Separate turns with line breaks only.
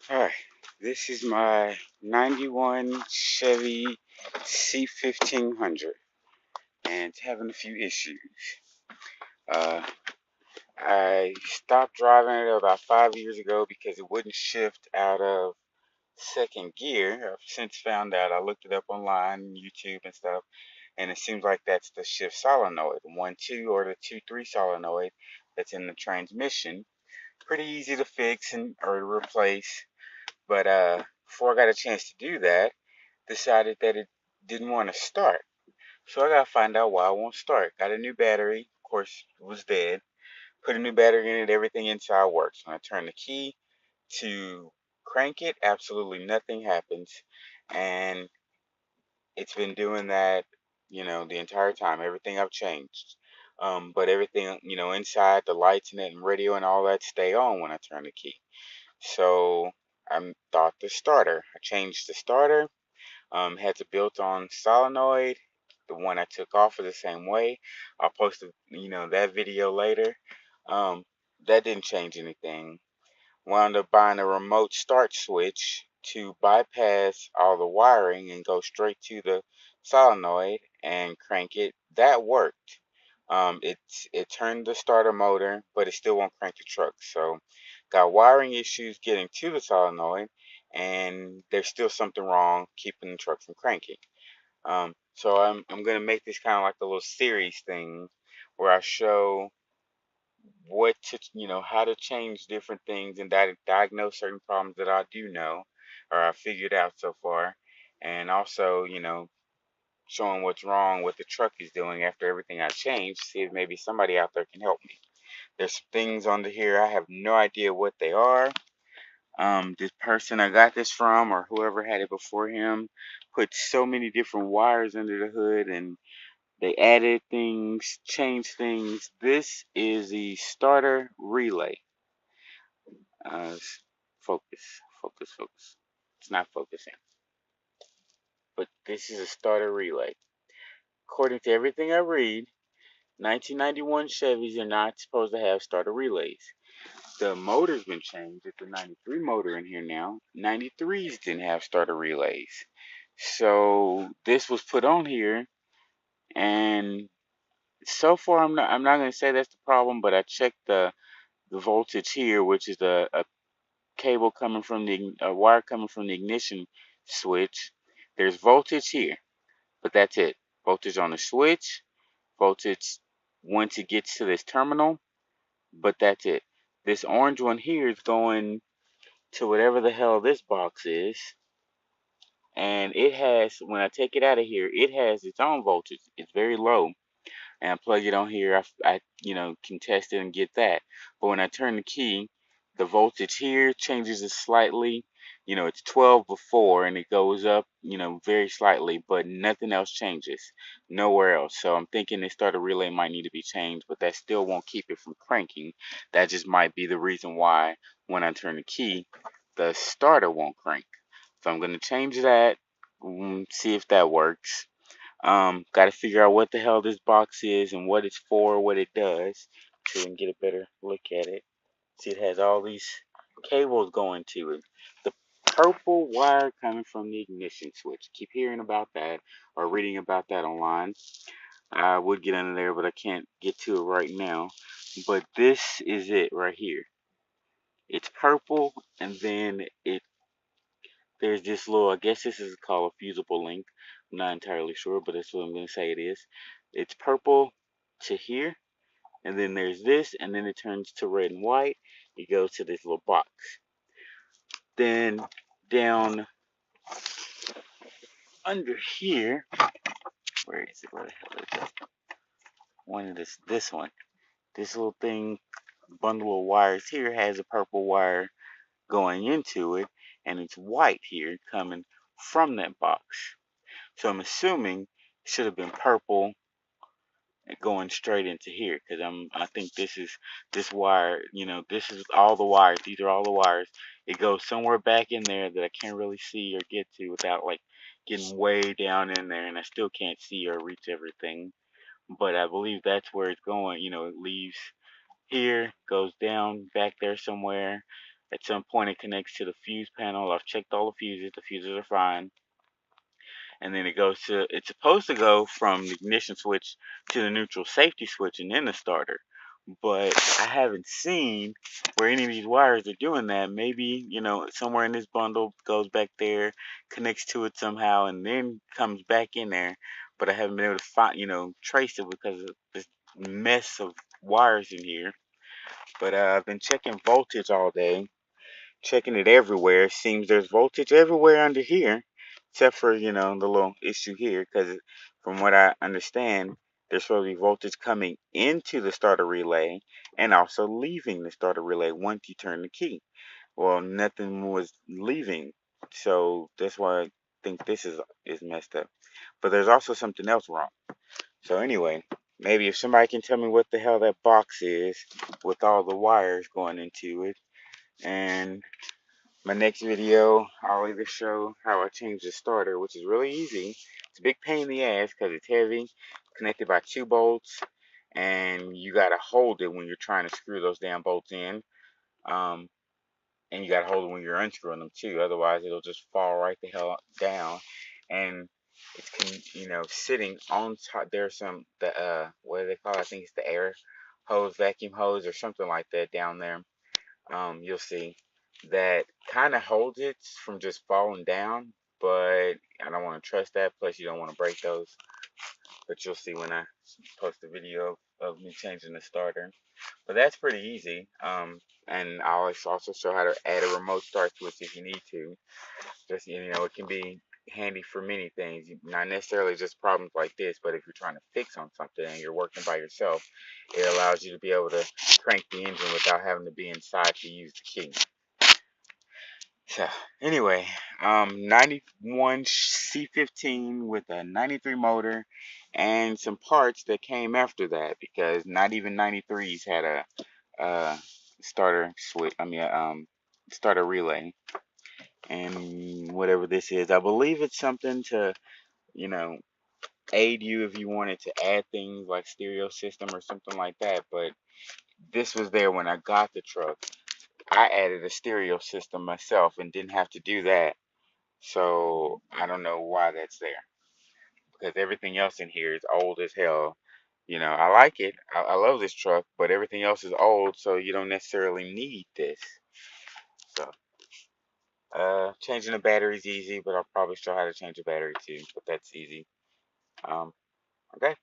Alright, this is my 91 Chevy C1500 and it's having a few issues. Uh, I stopped driving it about 5 years ago because it wouldn't shift out of second gear. I've since found out, I looked it up online, YouTube and stuff, and it seems like that's the shift solenoid, 1-2 or the 2-3 solenoid that's in the transmission. Pretty easy to fix or to replace. But before I got a chance to do that, decided that it didn't want to start. So I gotta find out why it won't start. Got a new battery, of course, it was dead. Put a new battery in it, everything inside works. When I turn the key to crank it, absolutely nothing happens. And it's been doing that, the entire time. Everything I've changed. But everything, inside the lights and that and radio and all that stay on when I turn the key. So I thought the starter. I changed the starter. Has a built-on solenoid. The one I took off is the same way. I'll post, that video later. Um, that didn't change anything. Wound up buying a remote start switch to bypass all the wiring and go straight to the solenoid and crank it. That worked. It turned the starter motor, but it still won't crank the truck. So got wiring issues getting to the solenoid, and there's still something wrong keeping the truck from cranking. So I'm gonna make this kind of like a little series thing where I show what to how to change different things and diagnose certain problems that I do know or I figured out so far, and also showing what's wrong what the truck is doing after everything I changed. See if maybe somebody out there can help me. There's things under here I have no idea what they are. This person I got this from, or whoever had it before him, put so many different wires under the hood, and they added things, changed things. This is the starter relay. Uh, focus, focus, focus. It's not focusing. But this is a starter relay. According to everything I read, 1991 Chevys are not supposed to have starter relays. The motor's been changed. It's a 93 motor in here now. 93s didn't have starter relays. So this was put on here, and so far I'm not gonna say that's the problem, but I checked the voltage here, which is a cable coming from a wire coming from the ignition switch. There's voltage here, but that's it. Voltage on the switch, voltage once it gets to this terminal, but that's it. This orange one here is going to whatever the hell this box is, and it has, when I take it out of here, it has its own voltage. It's very low, and I plug it on here. I can test it and get that. But when I turn the key, the voltage here changes it slightly. It's 12 before, and it goes up, very slightly, but nothing else changes, nowhere else. So I'm thinking the starter relay might need to be changed, but that still won't keep it from cranking. That just might be the reason why when I turn the key, the starter won't crank. So I'm gonna change that, see if that works. Got to figure out what the hell this box is and what it's for, what it does, so we can get a better look at it. See, it has all these cables going to it. The purple wire coming from the ignition switch. Keep hearing about that or reading about that online. I would get under there, but I can't get to it right now. But this is it right here. It's purple, and then there's this little, I guess this is called a fusible link. I'm not entirely sure, but that's what I'm going to say it is. It's purple to here, and then there's this, and then it turns to red and white. It goes to this little box. Then down under here, where is it? Where the hell is it? One of this one. This little thing, bundle of wires here has a purple wire going into it, and it's white here coming from that box. So I'm assuming it should have been purple going straight into here, because I think this wire, this is all the wires. These are all the wires. It goes somewhere back in there that I can't really see or get to without like getting way down in there, and I still can't see or reach everything. But I believe that's where it's going. It leaves here, goes down back there somewhere. At some point it connects to the fuse panel. I've checked all the fuses are fine. And then it goes to, it's supposed to go from the ignition switch to the neutral safety switch and then the starter. But I haven't seen where any of these wires are doing that. Maybe, somewhere in this bundle goes back there, connects to it somehow, and then comes back in there. But I haven't been able to find, trace it because of this mess of wires in here. But I've been checking voltage all day, checking it everywhere. Seems there's voltage everywhere under here, except for, the little issue here, because from what I understand, there's supposed to be voltage coming into the starter relay and also leaving the starter relay once you turn the key. Well, nothing was leaving, so that's why I think this is messed up. But there's also something else wrong. So anyway, maybe if somebody can tell me what the hell that box is with all the wires going into it, and my next video, I'll either show how I change the starter, which is really easy. It's a big pain in the ass because it's heavy, connected by 2 bolts, and you gotta hold it when you're trying to screw those damn bolts in. And you gotta hold it when you're unscrewing them too. Otherwise, it'll just fall right the hell down. And it's sitting on top. There's the what do they call it? I think it's the air hose, vacuum hose, or something like that down there. You'll see that kind of holds it from just falling down, but I don't want to trust that. Plus, you don't want to break those. But you'll see when I post a video of me changing the starter. But that's pretty easy. And I'll also show how to add a remote start switch if you need to. Just it can be handy for many things, not necessarily just problems like this, but if you're trying to fix on something and you're working by yourself, it allows you to be able to crank the engine without having to be inside to use the key. So anyway, 91 C15 with a 93 motor and some parts that came after that, because not even 93s had a starter switch. Starter relay. And whatever this is, I believe it's something to, you know, aid you if you wanted to add things like stereo system or something like that. But this was there when I got the truck. I added a stereo system myself and didn't have to do that. So I don't know why that's there, because everything else in here is old as hell. I like it. I love this truck, but everything else is old, so you don't necessarily need this. So, changing the battery is easy, but I'll probably show how to change the battery too, but that's easy. Okay.